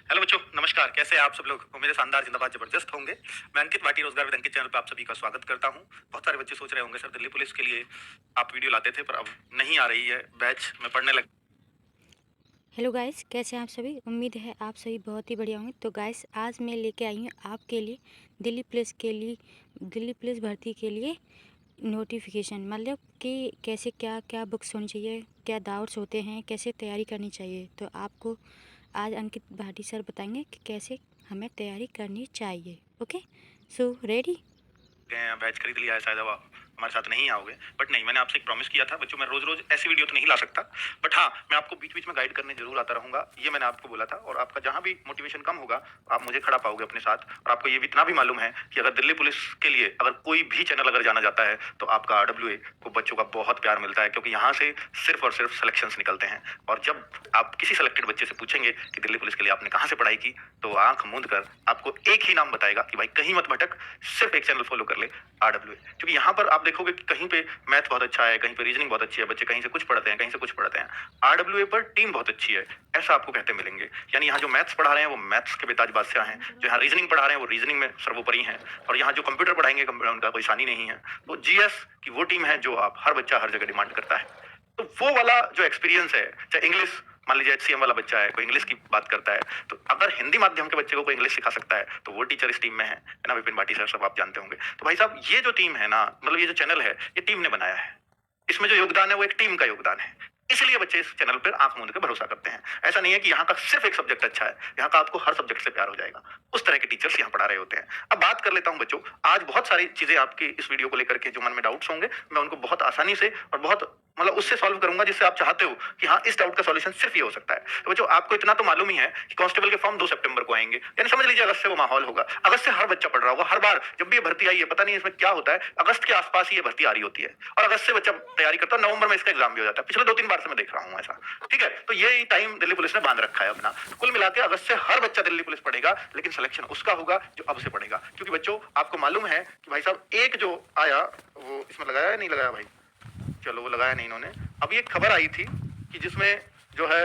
Hello बच्चों, नमस्कार। कैसे हैं आप सब लोग? उम्मीद है शानदार, जिंदाबाद, जबरदस्त होंगे। मैं अंकित भाटी, रोजगार विद अंकित चैनल पे आप सभी का स्वागत करता हूं। बहुत सारे बच्चे सोच रहे होंगे, सर दिल्ली पुलिस के लिए आप वीडियो लाते थे पर अब नहीं आ रही है, बैच में पढ़ने लग। हेलो गाइस, कैसे हैं आप सभी। उम्मीद है आप सभी बहुत ही बढ़िया होंगे। तो गाइस, आज मैं लेके आई हूँ आपके लिए दिल्ली पुलिस भर्ती के लिए नोटिफिकेशन। मतलब कि कैसे क्या क्या बुक्स होनी चाहिए, क्या डाउट्स होते हैं, कैसे तैयारी करनी चाहिए। तो आपको आज अंकित भाटी सर बताएंगे कि कैसे हमें तैयारी करनी चाहिए। Okay, so ready. गए हैं, बैच खरीद लिया है, शायद अब आप हमारे साथ नहीं आओगे। बट नहीं, मैंने आपसे एक प्रॉमिस किया था बच्चों, मैं रोज रोज ऐसी वीडियो तो नहीं ला सकता। बट हाँ, मैं आपको बीच बीच में गाइड करने जरूर आता रहूंगा, ये मैंने आपको बोला था। और आपका जहां भी मोटिवेशन कम होगा, आप मुझे खड़ा पाओगे अपने साथ। और आपको ये भी इतना भी मालूम है कि अगर दिल्ली पुलिस के लिए अगर कोई भी चैनल अगर जाना जाता है तो आपका RWA को बच्चों का बहुत प्यार मिलता है, क्योंकि यहाँ से सिर्फ और सिर्फ सिलेक्शंस निकलते हैं। और जब आप किसी सेलेक्टेड बच्चे से पूछेंगे कि दिल्ली पुलिस के लिए आपने कहाँ से पढ़ाई की, तो आंख मूंद कर आपको एक ही नाम बताएगा कि भाई कहीं मत भटक, सिर्फ एक चैनल फॉलो कर ले, RWA। क्योंकि यहाँ पर आप देखोगे कि कहीं पे मैथ बहुत अच्छा है, कहीं पे रीजनिंग बहुत अच्छी है, बच्चे कहीं से कुछ पढ़ते हैं, कहीं से कुछ पढ़ते हैं। RWA पर टीम बहुत अच्छी है, ऐसा आपको कहते मिलेंगे। यानी यहाँ जो मैथ्स पढ़ा रहे हैं वो मैथ्स के बेताज बादशाह हैं, जो यहाँ रीजनिंग पढ़ा रहे हैं वो रीजनिंग में सर्वोपरि हैं, और यहाँ जो कंप्यूटर पढ़ाएंगे उनका कोई सानी नहीं है। तो GS की वो टीम है जो आप हर बच्चा हर जगह डिमांड करता है। तो वो वाला जो एक्सपीरियंस है, चाहे इंग्लिश, मान लीजिए HCM वाला बच्चा है, कोई इंग्लिश की बात करता है, तो अगर हिंदी माध्यम के बच्चे को कोई इंग्लिश सिखा सकता है तो वो टीचर इस टीम में है ना। विपिन भाटी सर, सब आप जानते होंगे। तो भाई साहब, ये जो टीम है ना, मतलब ये जो चैनल है, ये टीम ने बनाया है। इसमें जो योगदान है वो एक टीम का योगदान है। इसलिए बच्चे इस चैनल पर आंख मूंद के भरोसा करते हैं। ऐसा नहीं है कि यहाँ का सिर्फ एक सब्जेक्ट अच्छा है, यहाँ का आपको हर सब्जेक्ट से प्यार हो जाएगा। उस तरह के टीचर्स यहाँ पढ़ा रहे होते हैं। अब बात कर लेता हूँ बच्चों, आज बहुत सारी चीजें आपकी इस वीडियो को लेकर के जो मन में डाउट्स होंगे, मैं उनको बहुत आसानी से और बहुत मतलब उससे सॉल्व करूंगा जिससे आप चाहते हो कि हाँ, इस डाउट का सॉल्यूशन सिर्फ ये हो सकता है। तो बच्चों, आपको इतना तो मालूम ही है कि कांस्टेबल के फॉर्म 2 सितंबर को आएंगे, यानी समझ लीजिए अगस्त से वो माहौल होगा। अगस्त से हर बच्चा पढ़ रहा होगा। हर बार जब भी ये भर्ती आई है, पता नहीं इसमें क्या होता है, अगस्त के आसपास ही ये भर्ती आ रही होती है और अगस्त से बच्चा तैयारी करता है। नवंबर में इसका एग्जाम भी हो जाता है। पिछले 2-3 बार से मैं देख रहा हूँ ऐसा। ठीक है, तो ये टाइम दिल्ली पुलिस ने बांध रखा है अपना। कुल मिलाकर अगस्त से हर बच्चा दिल्ली पुलिस पढ़ेगा, लेकिन सिलेक्शन उसका होगा जो अब से पढ़ेगा। क्योंकि बच्चों, आपको मालूम है कि भाई साहब, एक जो आया वो इसमें लगाया है, नहीं लगाया भाई, चलो वो लगाया नहीं इन्होंने। अब ये खबर आई थी कि जिसमें जो है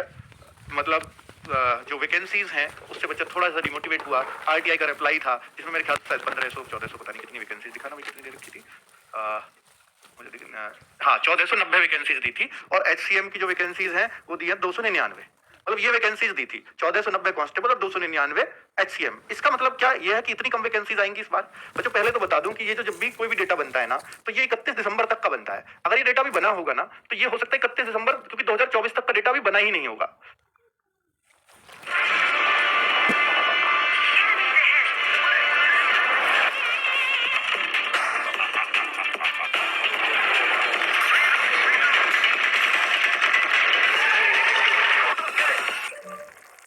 मतलब जो वैकेंसीज हैं उससे बच्चा थोड़ा सा डिमोटिवेट हुआ। RTI का रिप्लाई था जिसमें मेरे ख्याल से 1500-1400 पता नहीं कितनी वैकेंसीज, दिखा ना भाई कितनी दे रखी थी। मुझे हाँ, 1490 वैकेंसीज दी थी। और HCM की जो वैकेंसीज हैं वो दी है 299। मतलब ये वैकेंसीज दी थी 1490 कांस्टेबल और 299 HCM। इसका मतलब क्या ये है कि इतनी कम वैकेंसीज आएंगी इस बार। बच्चों, पहले तो बता दूं कि ये जो जब भी कोई भी डेटा बनता है ना, तो ये 31 दिसंबर तक का बनता है। अगर ये डेटा भी बना होगा ना, तो ये हो सकता है 31 दिसंबर, क्योंकि 2024 तक का डेटा भी बना ही नहीं होगा।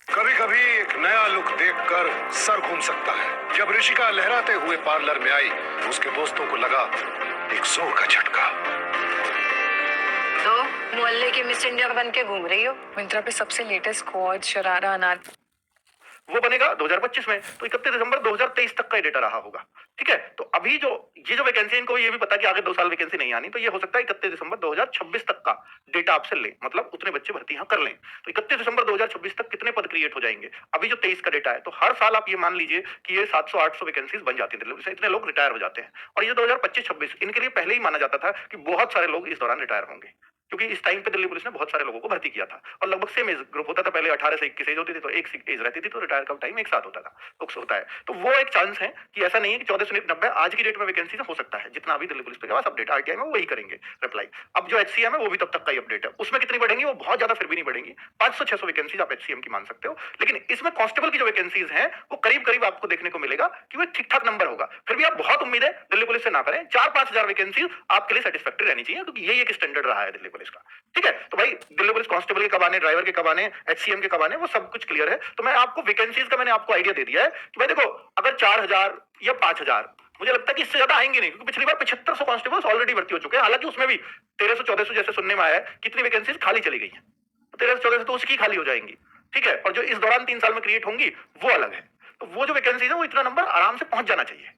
कभी कभी एक नया लुक देखकर सर घूम सकता है। जब ऋषिका लहराते हुए पार्लर में आई तो उसके दोस्तों को लगा एक जोर का झटका। तो मोहल्ले की मिस इंडिया बन के घूम रही हो। मिंत्रा पे सबसे लेटेस्ट कॉर्ड, शरारा, अनार वो बनेगा 2025 में, तो 31 दिसंबर 2023 तक का डेटा रहा होगा। ठीक है, तो अभी जो ये जो वैकेंसी, इनको ये भी पता कि आगे 2 साल वैकेंसी नहीं आनी, तो ये हो सकता है 31 दिसंबर 2026 तक का डेटा आपसे ले, मतलब उतने बच्चे भर्ती यहाँ कर लें। तो 31 दिसंबर 2026 तक कितने पद क्रिएट हो जाएंगे? अभी जो 23 का डेटा है, तो हर साल आप ये मान लीजिए कि ये 700-800 वैकेंसीज बन जाती है, इतने लोग रिटायर हो जाते हैं। और ये 2025-26 इनके लिए पहले ही माना जाता था कि बहुत सारे लोग इस दौरान रिटायर होंगे, क्योंकि इस टाइम पे दिल्ली पुलिस ने बहुत सारे लोगों को भर्ती किया था। और लगभग सेम एज ग्रुप होता था। पहले 18 से 21 एज होती थी, तो एक एज रहती थी, तो रिटायर का टाइम एक साथ होता था। तो होता है, तो वो एक चांस है कि ऐसा नहीं है कि 1490 आज की डेट में वैकेंसी हो सकता है। जितना अभी दिल्ली पुलिस के पास अपडेट RTI में वही करेंगे रिप्लाई। अब जो HCM है वो भी तब तक का ही अपडेट है। उसमें कितनी बढ़ेंगी? वो बहुत ज्यादा फिर भी नहीं बढ़ेंगी। 500-600 वैकेंसीज आप HCM की मान सकते हो। लेकिन इसमें कांस्टेबल की जो वैकेंसीज है वो करीब करीब आपको देखने को मिलेगा कि वो ठीक ठाक नंबर होगा। फिर भी आप बहुत उम्मीद है दिल्ली पुलिस से ना करें। 4-5 हजार वैकेंसीज आपके लिए सेटिस्फैक्टरी रहनी चाहिए, क्योंकि यही एक स्टैंडर्ड रहा है दिल्ली पुलिस का। ठीक है, तो भाई दिल्ली पुलिस कांस्टेबल के कब आने, ड्राइवर के कब आने, HCM के कब आने, वो सब कुछ क्लियर है। तो मैं आपको वैकेंसीज का मैंने आपको आइडिया दे दिया है कि भाई देखो, अगर 4000 या 5000, मुझे लगता है कि इससे ज्यादा आएंगे नहीं, क्योंकि पिछली बार 7500 कांस्टेबल्स ऑलरेडी भर्ती हो चुके हैं। हालांकि उसमें भी 1300-1400 जैसे सुनने में आया है, कितनी वैकेंसीज खाली चली गई हैं। 1300-1400 तो उसकी खाली हो जाएंगी। ठीक है, और जो इस दौरान 3 साल में क्रिएट होंगी वो अलग है। तो वो जो वैकेंसीज है वो इतना नंबर आराम से पहुंच जाना चाहिए।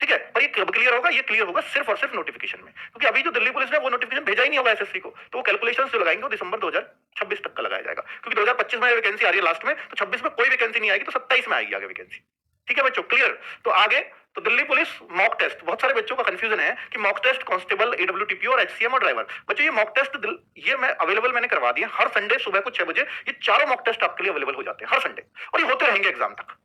ठीक है, पर ये कब क्लियर होगा? ये क्लियर होगा सिर्फ और सिर्फ नोटिफिकेशन में, क्योंकि अभी जो दिल्ली पुलिस ने वो नोटिफिकेशन भेजा ही नहीं होगा एसएससी को, तो वो कैलकुलेशंस जो लगाएंगे वो दिसंबर 2026 तक का लगाया जाएगा, क्योंकि 2025 में वैकेंसी आ रही है लास्ट में, तो 26 में कोई वैकेंसी नहीं आएगी, तो 27 में आएगी आगे वैकेंसी। ठीक है बच्चों, क्लियर? तो आगे तो दिल्ली पुलिस मॉक टेस्ट, बहुत सारे बच्चों का कंफ्यूजन है कि मॉक टेस्ट कांस्टेबल, एडब्ल्यूटीपी और एचसीएम और ड्राइवर। बच्चों ये मॉक टेस्ट ये मैं अवेलेबल मैंने करवा दिया, हर संडे सुबह को 6 बजे ये चारों मॉक टेस्ट आपके लिए अवेलेबल हो जाते हैं हर संडे, और ये होते रहेंगे एग्जाम तक।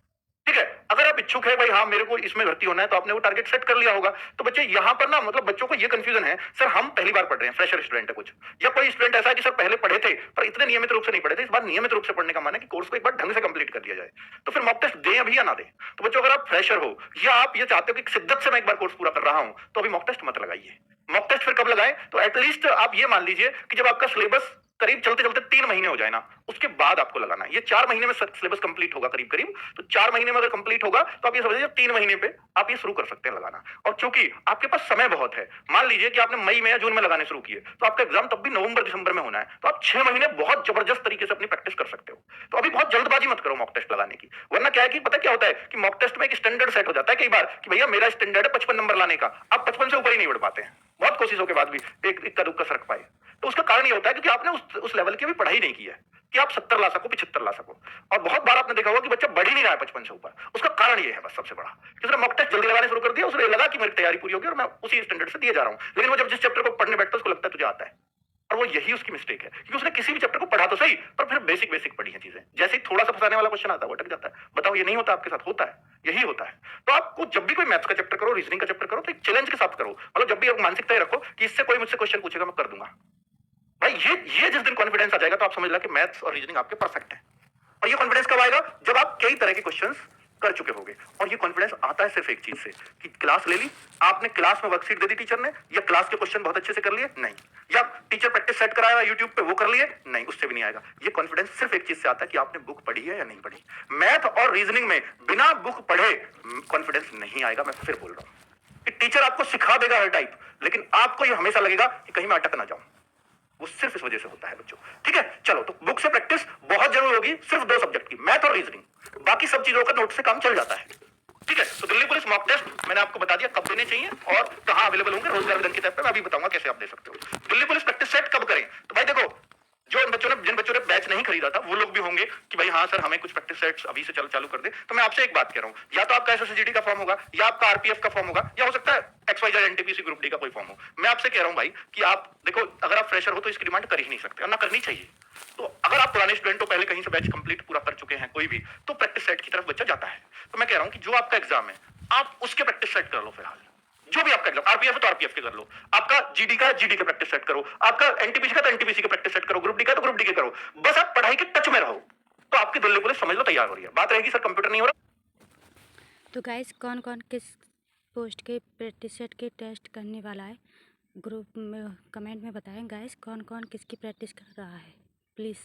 ठीक है, अगर आप इच्छुक है भाई हाँ मेरे को इसमें भर्ती होना है, तो आपने वो टारगेट सेट कर लिया होगा। तो बच्चे यहाँ पर ना मतलब बच्चों को ये कंफ्यूजन है, सर हम पहली बार पढ़ रहे हैं, फ्रेशर स्टूडेंट है कुछ, या कोई स्टूडेंट ऐसा है कि सर पहले पढ़े थे पर इतने नियमित रूप से नहीं पढ़े थे, इस बार नियमित रूप से पढ़ने का माना है कि कोर्स को एक बार ढंग से कंप्लीट कर दिया जाए, तो फिर मॉक टेस्ट दें अभी या ना दें। तो बच्चों अगर आप फ्रेशर हो या आप ये चाहते हो कि शिद्दत से मैं एक बार कोर्स पूरा कर रहा हूं, तो अभी मॉक टेस्ट मत लगाइए। मॉक टेस्ट फिर कब लगाएं? तो एटलीस्ट आप ये मान लीजिए कि जब आपका सिलेबस करीब चलते चलते 3 महीने हो जाए ना, उसके बाद आपको लगाना है। ये 4 महीने में सिलेबस कंप्लीट होगा करीब करीब, तो 4 महीने में अगर कंप्लीट होगा तो आप ये समझिए 3 महीने पे आप ये शुरू कर सकते हैं लगाना। और चूंकि आपके पास समय बहुत है, मान लीजिए कि आपने मई में या जून में लगाने शुरू किए, तो आपका एग्जाम तब भी नवंबर दिसंबर में होना है, तो आप 6 महीने बहुत जबरदस्त तरीके से अपनी प्रैक्टिस कर सकते हो। तो अभी बहुत जल्दबाजी मत करो मॉक टेस्ट लगाने की, वरना क्या है कि पता क्या होता है कि मॉक टेस्ट में एक स्टैंडर्ड सेट हो जाता है कई बार कि भैया मेरा स्टैंडर्ड है 55 नंबर लाने का, आप 55 से ऊपर ही नहीं बढ़ पाते हैं, बहुत कोशिशों के बाद भी एक इक्का दुक्का सरक पाए। तो उसका कारण ये होता है क्योंकि आपने उस लेवल की अभी पढ़ाई नहीं की है कि आप 70 ला सको, 75 ला सको। और बहुत बार आपने देखा होगा कि बच्चा बढ़ ही नहीं रहा है 55 से ऊपर, उसका कारण ये है बस सबसे बड़ा कि उसने मॉक टेस्ट जल्दी लगाने शुरू कर दिया, उसे लगा कि मेरी तैयारी पूरी होगी और मैं उसी स्टैंडर्ड से दिए जा रहा हूं, लेकिन वो जब जिस चैप्टर को पढ़ने बैठता है उसको लगता है तुझे आता है, और वो यही उसकी मिस्टेक है क्योंकि उसने किसी भी चैप्टर को पढ़ा तो सही पर फिर बेसिक बेसिक पढ़ी है चीजें, जैसे ही थोड़ा सा फंसाने वाला क्वेश्चन आता है वो अटक जाता है। बताओ ये नहीं होता आपके साथ? होता है, यही होता है। तो आपको जब भी कोई मैथ्स का चैप्टर करो, रीजनिंग का चैप्टर करो, तो एक चैलेंज के साथ करो, मतलब जब भी आप मानसिकता रखो कि इससे कोई मुझसे क्वेश्चन पूछेगा मैं कर दूंगा भाई। ये जिस दिन कॉन्फिडेंस आ जाएगा तो आप समझ लो कि मैथ्स और रीजनिंग आपके परफेक्ट है। और ये कॉन्फिडेंस कब आएगा? जब आप कई तरह के क्वेश्चंस कर चुके होंगे। और ये कॉन्फिडेंस आता है सिर्फ एक चीज से कि क्लास ले ली आपने, क्लास में वर्कशीट दे दी टीचर ने, या क्लास के क्वेश्चन बहुत अच्छे से कर लिए, नहीं, या टीचर प्रैक्टिस सेट कराया यूट्यूब पे वो कर लिए, नहीं, उससे भी नहीं आएगा। ये कॉन्फिडेंस सिर्फ एक चीज से आता है कि आपने बुक पढ़ी है या नहीं पढ़ी। मैथ और रीजनिंग में बिना बुक पढ़े कॉन्फिडेंस नहीं आएगा। मैं फिर बोल रहा हूं कि टीचर आपको सिखा देगा हर टाइप, लेकिन आपको ये हमेशा लगेगा कि कहीं मैं अटक ना जाऊं। वो सिर्फ इस वजह से होता है बच्चों। ठीक है, चलो तो बुक से प्रैक्टिस बहुत जरूरी होगी, सिर्फ 2 सब्जेक्ट की, मैथ और रीजनिंग, बाकी सब चीजों का नोट से काम चल जाता है। ठीक है, तो दिल्ली पुलिस मॉक टेस्ट मैंने आपको बता दिया कब देने चाहिए और कहां अवेलेबल होंगे, रोजगार विधान की तरफ पे मैं अभी बताऊंगा कैसे आप दे सकते हो। दिल्ली पुलिस प्रैक्टिस सेट कब करें? तो भाई देखो, जिन बच्चों ने बैच नहीं खरीदा था वो लोग भी होंगे कि भाई हाँ सर हमें कुछ प्रैक्टिस सेट्स अभी से चालू कर दे। तो मैं आपसे एक बात कह रहा हूँ, या तो आपका एसएससीजीडी का फॉर्म होगा, या आपका आरपीएफ का फॉर्म होगा, या हो सकता है XYZ एनटीपीसी ग्रुप डी का कोई फॉर्म हो। मैं आपसे कह रहा हूँ भाई कि आप देखो, अगर आप फ्रेशर हो तो इसकी डिमांड कर ही नहीं सकते और ना करनी चाहिए। तो अगर आप पुराने स्टूडेंट हो, पहले कहीं से बैच कंप्लीट पूरा कर चुके हैं कोई भी, तो प्रैक्टिस सेट की तरफ बच्चा जाता है। तो मैं कह रहा हूँ कि जो आपका एग्जाम है आप उसके प्रैक्टिस सेट कर लो फिलहाल, जो भी आपका एग्जाम, आरपीएफ है तो आरपीएफ के कर लो, आपका जीडी का जीडी के प्रैक्टिस सेट करो, आपका एनटीपीसी का तो एनटीपीसी के प्रैक्टिस सेट करो, ग्रुप डी का तो ग्रुप डी के करो, बस आप पढ़ाई के टच में रहो, तो आपकी दिल्ली पुलिस समझ लो तैयार हो रही है। बात रहेगी सर कंप्यूटर नहीं हो रहा। तो गाइस कौन कौन किस पोस्ट के प्रैक्टिस सेट के टेस्ट करने वाला है, ग्रुप में कमेंट में बताएं गाइस, कौन कौन किसकी प्रैक्टिस कर रहा है प्लीज़।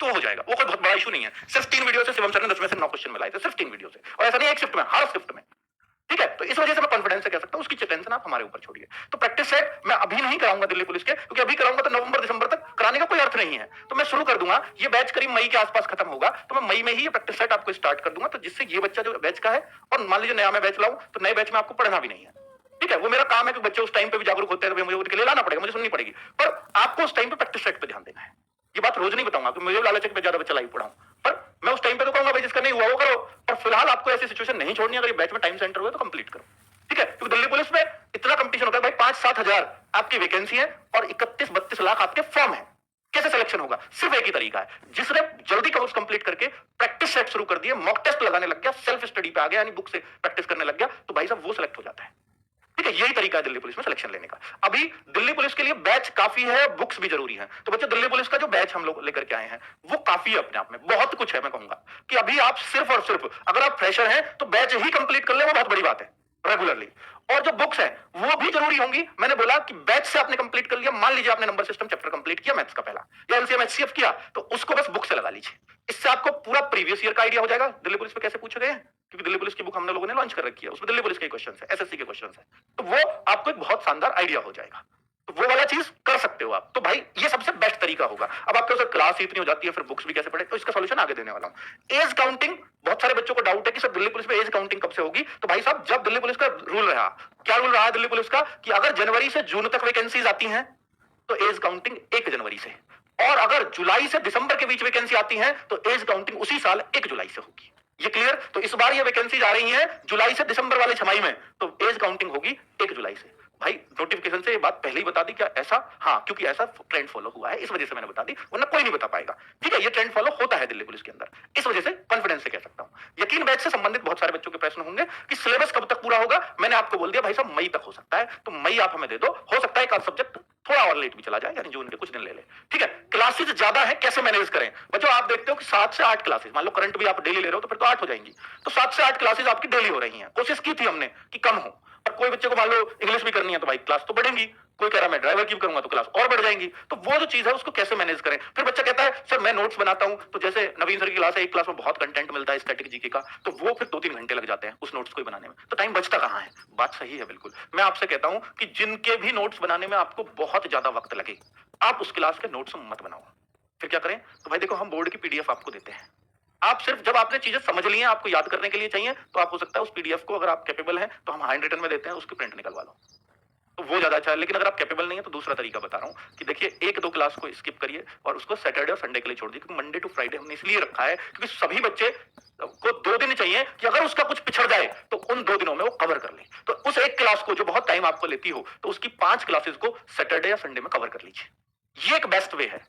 तो हो जाएगा, वो कोई बहुत बड़ा इशू नहीं है। सिर्फ 3 वीडियो से शिवम सर ने 10 में से 9 क्वेश्चन मिलाए थे, सिर्फ 3 वीडियो से, और ऐसा नहीं एक शिफ्ट में, हर शिफ्ट में। ठीक है, तो इस वजह से मैं कॉन्फिडेंस से कह सकता हूं, उसकी टेंशन आप हमारे ऊपर छोड़िए। तो प्रैक्टिस सेट मैं अभी नहीं कराऊंगा दिल्ली पुलिस के, क्योंकि अभी कराऊंगा तो नवंबर दिसंबर तक कराने का कोई अर्थ नहीं है। तो मैं शुरू कर दूंगा, ये बैच करीब मई के आसपास खत्म होगा, तो मैं मई में ही ये प्रैक्टिस सेट आपको स्टार्ट कर दूंगा, तो जिससे ये बच्चा जो बैच का है, और मान लीजिए नया मैं बैच लाऊं तो नए बैच में आपको पढ़ना भी नहीं है। ठीक है, वो मेरा काम है कि बच्चे उस टाइम पे भी जागरूक होते हैं, तो मुझे उनके लिए लाना पड़ेगा, मुझे सुननी पड़ेगी, पर आपको उस टाइम पे प्रैक्टिस सेट पे ध्यान देना है। ये बात रोज नहीं बताऊंगा कि मुझे लालच है कि ज्यादा बच्चा लाइव पढ़ाऊं, पर मैं उस टाइम पे तो कहूंगा भाई जिसका नहीं हुआ वो करो, पर फिलहाल आपको ऐसी सिचुएशन नहीं छोड़नी। अगर ये बैच में टाइम सेंटर हुआ तो कंप्लीट करो। ठीक है, क्योंकि दिल्ली पुलिस में इतना कंपटीशन होता है भाई, 5-7 हजार आपकी वैकेंसी है और 31-32 लाख आपके फॉर्म है। कैसे सिलेक्शन होगा? सिर्फ एक ही तरीका है, जिसने जल्दी कोर्स कंप्लीट करके प्रैक्टिस सेट शुरू कर दिए, मॉक टेस्ट लगाने लग गया, सेल्फ स्टडी पे आ गया, यानी बुक से प्रैक्टिस करने लग गया, तो भाई साहब वो सिलेक्ट हो जाता है। ठीक है, यही तरीका है दिल्ली पुलिस में सिलेक्शन लेने का। अभी दिल्ली पुलिस के लिए बैच काफी है, बुक्स भी जरूरी है। तो बच्चों दिल्ली पुलिस का जो बैच हम लोग लेकर के आए हैं वो काफी है, अपने आप में बहुत कुछ है। मैं कहूंगा कि अभी आप सिर्फ और सिर्फ अगर आप फ्रेशर हैं तो बैच ही कंप्लीट कर ले, वो बहुत बड़ी बात है रेगुलरली। और जो बुक्स हैं वो भी जरूरी होंगी। मैंने बोला कि बैच से आपने कंप्लीट कर लिया, मान लीजिए आपने नंबर सिस्टम चैप्टर कंप्लीट किया मैथ्स का पहला, या एलसीएम एचसीएफ किया, तो उसको बस बुक से लगा लीजिए। इससे आपको पूरा प्रीवियस ईयर का आइडिया हो जाएगा दिल्ली पुलिस में कैसे पूछे गए हैं, क्योंकि दिल्ली पुलिस की बुक हमने लोगों ने लॉन्च कर रखी है, उसमें दिल्ली पुलिस के क्वेश्चन है, एसएससी के क्वेश्चन है, तो वो आपको एक बहुत शानदार आइडिया हो जाएगा। तो वो वाला चीज कर सकते हो आप। तो भाई ये सबसे बेस्ट तरीका होगा। अब आपके सर क्लास ही इतनी हो जाती है, फिर बुक्स भी कैसे पढ़े, तो इसका सॉल्यूशन आगे देने वाला हूं। एज काउंटिंग, बहुत सारे बच्चों को डाउट है कि सर दिल्ली पुलिस में एज काउंटिंग कब से होगी। तो भाई साहब, जब दिल्ली पुलिस का रूल रहा, क्या रूल रहा दिल्ली पुलिस का, कि अगर जनवरी से जून तक वैकेंसीज आती हैं तो एज काउंटिंग 1 जनवरी से, और अगर जुलाई से दिसंबर के बीच वैकेंसी आती है तो एज काउंटिंग उसी साल 1 जुलाई से होगी। ये क्लियर? तो इस बार ये वैकेंसीज आ रही हैं जुलाई से दिसंबर वाले छमाही में, तो एज काउंटिंग होगी 1 जुलाई से। भाई नोटिफिकेशन से ये बात पहले ही बता दी क्या? ऐसा, हाँ, क्योंकि ऐसा ट्रेंड फॉलो हुआ है, इस वजह से मैंने बता दी, वरना कोई नहीं बता पाएगा। ठीक है, ये ट्रेंड फॉलो होता है दिल्ली पुलिस के अंदर, इस वजह से कॉन्फिडेंस से कह सकता हूं। यकीन बैच से संबंधित बहुत सारे बच्चों के प्रश्न होंगे कि सिलेबस कब तक पूरा होगा। मैंने आपको बोल दिया भाई साहब मई तक हो सकता है, तो मई आप हमें दे दो। हो सकता है एक सब्जेक्ट थोड़ा और लेट भी चला जाए, यानी जून के कुछ दिन ले ले। ठीक है, क्लासेस ज्यादा है, कैसे मैनेज करें बच्चों? आप देखते हो कि 7 से 8 क्लासेस, मान लो करंट भी आप डेली ले रहे हो तो फिर तो 8 हो जाएंगी, तो 7 से 8 क्लासेस आपकी डेली हो रही हैं। कोशिश की थी हमने कि कम हो, पर कोई बच्चे को मान लो इंग्लिश भी करनी है तो भाई क्लास तो बढ़ेंगी, कोई कह रहा मैं ड्राइवर की भी करूंगा तो क्लास और बढ़ जाएंगी। तो वो जो चीज है उसको कैसे मैनेज करें? फिर बच्चा कहता है सर मैं नोट्स बनाता हूं, तो जैसे नवीन सर की क्लास है, एक क्लास में बहुत कंटेंट मिलता है स्टैटिक जीके का, तो वो फिर 2-3 घंटे लग जाते हैं उस नोट्स को बनाने में, तो टाइम बचता कहां है? बात सही है बिल्कुल। मैं आपसे कहता हूं कि जिनके भी नोट्स बनाने में आपको बहुत ज्यादा वक्त लगे, आप उस क्लास के नोट्स मत बनाओ। फिर क्या करें? तो भाई देखो, हम बोर्ड की पीडीएफ आपको देते हैं, आप सिर्फ जब आपने चीजें समझ ली हैं, आपको याद करने के लिए चाहिए, तो आप हो सकता है उस पीडीएफ को, अगर आप कैपेबल हैं तो हम हैंड रिटन में देते हैं, उसकी प्रिंट निकलवा लो, तो वो ज्यादा अच्छा है। लेकिन अगर आप कैपेबल नहीं है तो दूसरा तरीका बता रहा हूं कि देखिए 1-2 क्लास को स्किप करिए और उसको सैटरडे और संडे के लिए छोड़ दीजिए, क्योंकि मंडे टू फ्राइडे हमने इसलिए रखा है क्योंकि सभी बच्चे को 2 दिन चाहिए कि अगर उसका कुछ पिछड़ जाए तो उन 2 दिनों में वो कवर कर ले। तो उस एक क्लास को जो बहुत टाइम आपको लेती हो, तो उसकी 5 क्लासेस को सैटरडे या संडे में कवर कर लीजिए। ये एक बेस्ट वे है,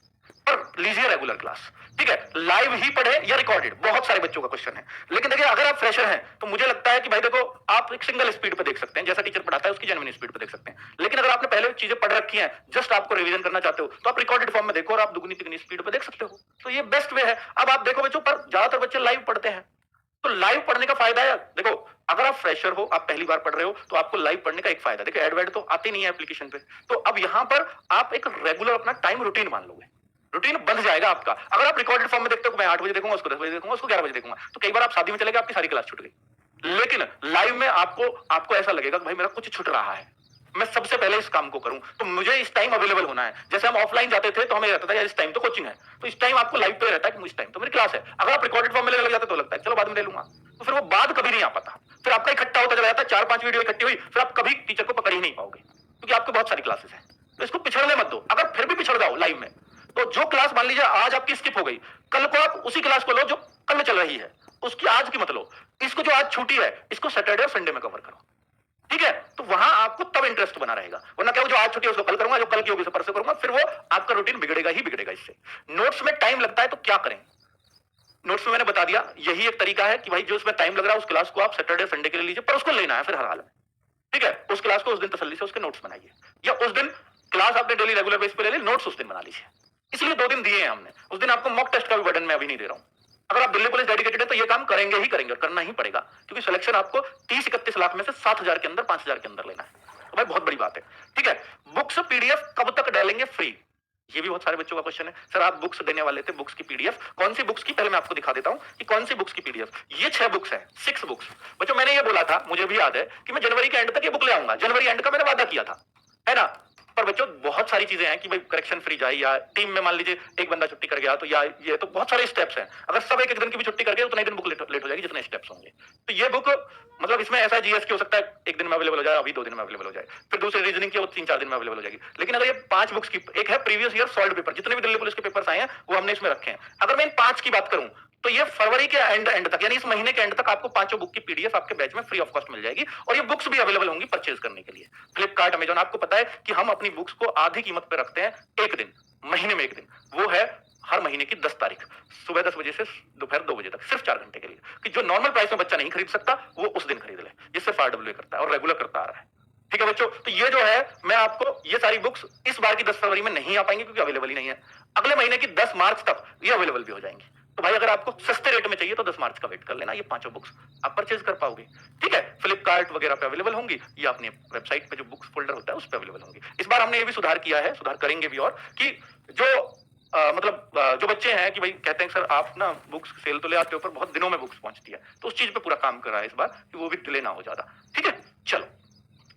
पर लीजिए रेगुलर क्लास। ठीक है, लाइव ही पढ़े या रिकॉर्डेड, बहुत सारे बच्चों का क्वेश्चन है। लेकिन देखिए, अगर आप फ्रेशर हैं तो मुझे लगता है कि भाई देखो, आप एक सिंगल स्पीड पे देख सकते हैं, जैसा टीचर पढ़ाता है उसकी जेन्युइन स्पीड पे देख सकते हैं। लेकिन अगर आपने पहले चीजें पढ़ रखी हैं, जस्ट आपको रिवीजन करना चाहते हो, तो आप रिकॉर्डेड फॉर्म में देखो और आप दुगनी तिगनी स्पीड पे देख सकते हो। तो ये बेस्ट वे है। अब आप देखो बच्चों, पर ज्यादातर बच्चे लाइव पढ़ते हैं, तो लाइव पढ़ने का फायदा है, देखो अगर आप फ्रेशर हो, आप पहली बार पढ़ रहे हो, तो आपको लाइव पढ़ने का एक फायदा, देखो एडवर्ड तो आती नहीं है एप्लीकेशन पे, तो अब यहां पर आप एक रेगुलर अपना टाइम रूटीन मान लोगे, रूटीन बन जाएगा आपका। अगर आप रिकॉर्डेड फॉर्म में देखते हो, मैं 8 बजे देखूंगा, उसको 10 बजे देखूंगा, उसको 11 बजे देखूंगा, तो कई बार आप शादी में चले गए, आपकी सारी क्लास छूट गई। लेकिन लाइव में आपको ऐसा लगेगा कि भाई मेरा कुछ छूट रहा है, मैं सबसे पहले इस काम को करूं, तो मुझे इस टाइम अवेलेबल होना है। जैसे हम ऑफलाइन जाते थे तो हमें रहता था यार इस टाइम तो कोचिंग है, तो इस टाइम आपको लाइव पे रहता है कि इस टाइम तो मेरी क्लास है। अगर आप रिकॉर्डेड फॉर्म में लग जाते तो लगता है चलो बाद में ले लूंगा, तो फिर वो बाद कभी नहीं आ पाता, फिर आपका इकट्ठा होता चला जाता है, 4-5 वीडियो इकट्ठी हुई, फिर आप कभी टीचर को पकड़ ही नहीं पाओगे, क्योंकि आपको बहुत सारी क्लासेस है। तो इसको पिछड़ने मत दो। अगर फिर भी पिछड़ जाओ लाइव में, तो जो क्लास मान लीजिए आज आपकी स्किप हो गई, कल को आप उसी क्लास को लो जो कल चल रही है, उसकी आज की मत लो, इसको जो आज छुट्टी है इसको सैटरडे और संडे में कवर करो। ठीक है, तो वहां आपको तब इंटरेस्ट बना रहेगा, वरना क्या, जो आज छुट्टी है उसको कल करूंगा, जो कल की होगी परसों करूंगा, फिर वो आपका रूटीन बिगड़ेगा ही बिगड़ेगा। इससे नोट्स में टाइम लगता है, तो क्या करें? नोट्स में मैंने बता दिया, यही एक तरीका है कि भाई जो उसमें टाइम लग रहा है उस क्लास को आप सैटरडे संडे के लिए लीजिए, पर उसको लेना है फिर हर हाल में। ठीक है, उस क्लास को उस दिन तसल्ली से उसके नोट्स बनाइए, या उस दिन क्लास आपने डेली रेगुलर बेस पे ले ली, नोट्स उस दिन बना लीजिए। इसलिए 2 दिन दिए हैं हमने, उस दिन आपको मॉक टेस्ट का भी बर्डन मैं अभी नहीं दे रहा हूं। अगर आप दिल्ली पुलिस डेडिकेटेड है तो ये काम करेंगे ही करेंगे, और करना ही पड़ेगा, क्योंकि सिलेक्शन आपको 30-31 लाख में से 7,000 के अंदर, 5,000 के अंदर लेना है, तो भाई बहुत बड़ी बात है। ठीक है, बुक्स पीडीएफ कब तक डालेंगे फ्री? ये भी बहुत सारे बच्चों का क्वेश्चन है, सर आप बुक्स देने वाले थे, बुक्स की पीडीएफ कौन सी बुक्स की? पहले मैं आपको दिखा देता हूं कि कौन सी बुक्स की पीडीएफ। ये 6 बुक्स है, 6 बुक्स। बच्चों मैंने ये बोला था, मुझे भी याद है कि मैं जनवरी के एंड तक ये बुक ले आऊंगा, जनवरी एंड का मैंने वादा किया था, है ना। पर बच्चों बहुत सारी चीजें हैं कि भाई करेक्शन फ्री जाए, या टीम में मान लीजिए एक बंदा छुट्टी कर गया, तो या ये तो बहुत सारे स्टेप्स हैं। अगर सब एक दिन की भी छुट्टी कर गए उतना ही दिन बुक लेट हो जाएगी जितने स्टेप्स होंगे। तो ये बुक मतलब इसमें ऐसा जीएस की हो सकता है 1 दिन में अवेलेबल हो जाए, अभी 2 दिन में अवेलेबल हो जाए, फिर दूसरी रीजनिंग की 3-4 दिन में अवेलेबल हो जाएगी। लेकिन अगर ये 5 बुक्स की, एक है प्रीवियस ईयर सॉल्व पेपर, जितने भी दिल्ली पुलिस के पेपर्स आए हैं वो हमने इसमें रखे हैं। अगर मैं इन 5 की बात करूं तो ये फरवरी के एंड तक, यानी इस महीने के एंड तक आपको 5 बुक की पीडीएफ आपके बैच में फ्री ऑफ कॉस्ट मिल जाएगी, और ये बुक्स भी अवेलेबल होंगी परचेज करने के लिए। फ्लिपकार्ट, अमेजॉन, आपको पता है कि हम अपनी बुक्स को आधी कीमत पे रखते हैं 1 दिन, महीने में 1 दिन, वो है हर महीने की 10 तारीख सुबह 10 बजे से दोपहर 2 बजे तक, सिर्फ 4 घंटे के लिए, कि जो नॉर्मल प्राइस में बच्चा नहीं खरीद सकता वो उस दिन खरीद ले। ये सिर्फ आरडब्ल्यू करता है और रेगुलर करता आ रहा है। ठीक है बच्चों, तो ये जो है मैं आपको ये सारी बुक्स इस बार की 10 फरवरी में नहीं आ पाएंगी क्योंकि अवेलेबल ही नहीं है, अगले महीने की 10 मार्च तक ये अवेलेबल भी हो जाएंगी। तो भाई अगर आपको सस्ते रेट में चाहिए तो 10 मार्च का वेट कर लेना, ये 5 बुक्स आप परचेज कर पाओगे। ठीक है, फ्लिपकार्ट वगैरह पे अवेलेबल होंगी, या अपने वेबसाइट पे जो बुक्स फोल्डर होता है उस पे अवेलेबल होंगी। इस बार हमने ये भी सुधार किया है, सुधार करेंगे भी, और कि जो जो बच्चे हैं कि भाई कहते हैं सर आप ना बुक्स सेल तो ले आते हो पर बहुत दिनों में बुक्स पहुंचती है, तो उस चीज पे पूरा काम कर रहा है इस बार कि वो भी डिले ना हो ज्यादा। ठीक है, चलो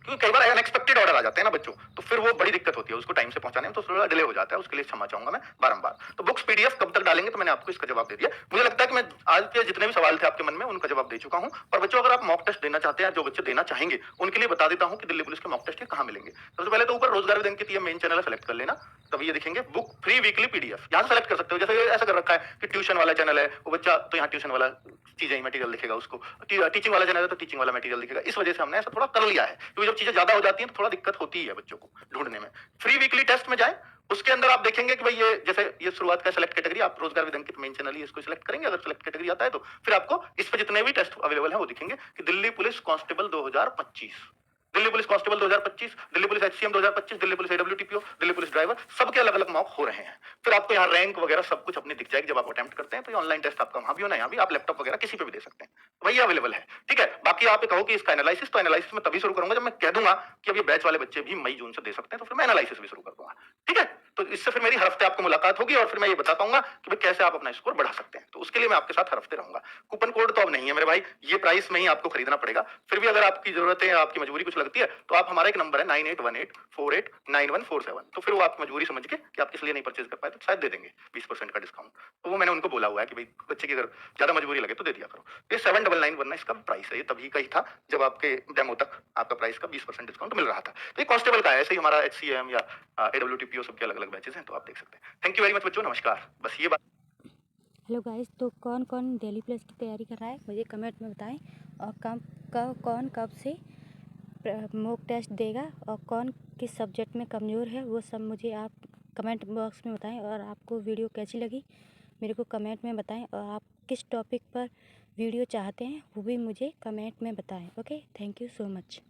क्योंकि कई बार अनएक्सपेक्टेड ऑर्डर आ जाते हैं ना बच्चों, तो फिर वो बड़ी दिक्कत होती है उसको टाइम से पहुंचाने में, तो थोड़ा डिले हो जाता है, उसके लिए क्षमा चाहूंगा मैं बारंबार। तो बुक्स पीडीएफ कब तक डालेंगे, तो मैंने आपको इसका जवाब दे दिया। मुझे लगता है कि मैं आज के जितने भी सवाल थे आपके मन में उनका जवाब दे चुका हूं। और बच्चों अगर आप मॉक टेस्ट देना चाहते हैं, जो बच्चे देना चाहेंगे उनके लिए बता देता हूं कि दिल्ली पुलिस के मॉक टेस्ट के कहां मिलेंगे। सबसे पहले तो ऊपर रोजगार विद अंकित ये मेन चैनल है, सेलेक्ट कर लेना, तभी ये दिखेंगे बुक फ्री वीकली पीडीएफ, यहाँ से सेलेक्ट कर सकते हो। जैसे ऐसा कर रखा है कि ट्यूशन वाला चैनल है, वो बच्चा तो यहाँ ट्यूशन वाला चीजें मटेरियल दिखेगा उसको, टीचिंग वाला चैनल है तो टीचिंग वाला मटेरियल दिखेगा। इस वजह से हमने ऐसा थोड़ा कर लिया है, क्योंकि जब चीजें ज्यादा हो जाती हैं तो थोड़ा दिक्कत होती है बच्चों को ढूंढने में। फ्री वीकली टेस्ट में जाएं, उसके अंदर आप देखेंगे कि भाई ये जैसे ये शुरुआत का सेलेक्ट कैटेगरी, आप रोजगार विद अंकित मेन चैनल ही इसको सिलेक्ट करेंगे। अगर सेलेक्ट कैटेगरी आता है तो फिर आपको इस पे जितने भी टेस्ट अवेलेबल है वो दिखेंगे कि Delhi police constable 2025, Delhi police constable 2025, Delhi police HCM 2025, Delhi police AWTPO, Delhi police driver, सबके अलग अलग मॉक हो रहे हैं। फिर आपको यहाँ रैंक वगैरह सब कुछ अपनी दिख जाएगी जब आप अटेम्प्ट करते हैं। तो ये ऑनलाइन टेस्ट आपका वहां भी होना है, यहाँ भी आप लैपटॉप वगैरह किसी पे भी दे सकते हैं, वही अवेलेबल है। ठीक है, बाकी आप कहो कि इसका एनालिसिस, तो एनालिसिस मैं तभी शुरू करूंगा जब मैं कह दूंगा कि अब ये बैच वाले बच्चे भी मई जून से दे सकते हैं, तो फिर मैं एनालिसिस भी शुरू कर दूंगा। ठीक है, तो इससे फिर मेरी हर हफ्ते आपको मुलाकात होगी और फिर मैं ये बता पाऊंगा कि भाई कैसे आप अपना स्कोर बढ़ा सकते हैं। तो उसके लिए मैं आपके साथ हर हफ्ते रहूंगा। कूपन कोड तो अब नहीं है मेरे भाई, ये प्राइस में ही आपको खरीदना पड़ेगा। फिर भी अगर आपकी जरूरत है, आपकी मजबूरी कुछ लगती है, तो आप हमारा एक नंबर है 9818489147, तो फिर वो आप मजबूरी समझ के कि आप किस लिए नहीं परचेज कर पाए तो शायद दे देंगे 20% का डिस्काउंट। तो वो मैंने उनको बोला हुआ है कि भाई बच्चे की अगर ज्यादा मजबूरी लगे तो दे दिया करो। ये 799 वरना इसका प्राइस है, ये तभी का ही था जब आपके डेमो तक आपका प्राइस का 20% डिस्काउंट मिल रहा था। तो ये कांस्टेबल का है, ऐसे ही हमारा एचसीएम या एडब्ल्यूटीपीओ सबके अलग अलग बैचेस हैं, तो आप देख सकते हैं। थैंक यू वेरी मच बच्चों, नमस्कार। बस ये बात। हेलो गाइस, तो कौन कौन दिल्ली पुलिस की तैयारी कर रहा है मुझे कमेंट में बताएं, और कौन कब से मॉक टेस्ट देगा, और कौन किस सब्जेक्ट में कमज़ोर है, वो सब मुझे आप कमेंट बॉक्स में बताएं। और आपको वीडियो कैसी लगी मेरे को कमेंट में बताएं, और आप किस टॉपिक पर वीडियो चाहते हैं वो भी मुझे कमेंट में बताएं। Okay, thank you so much.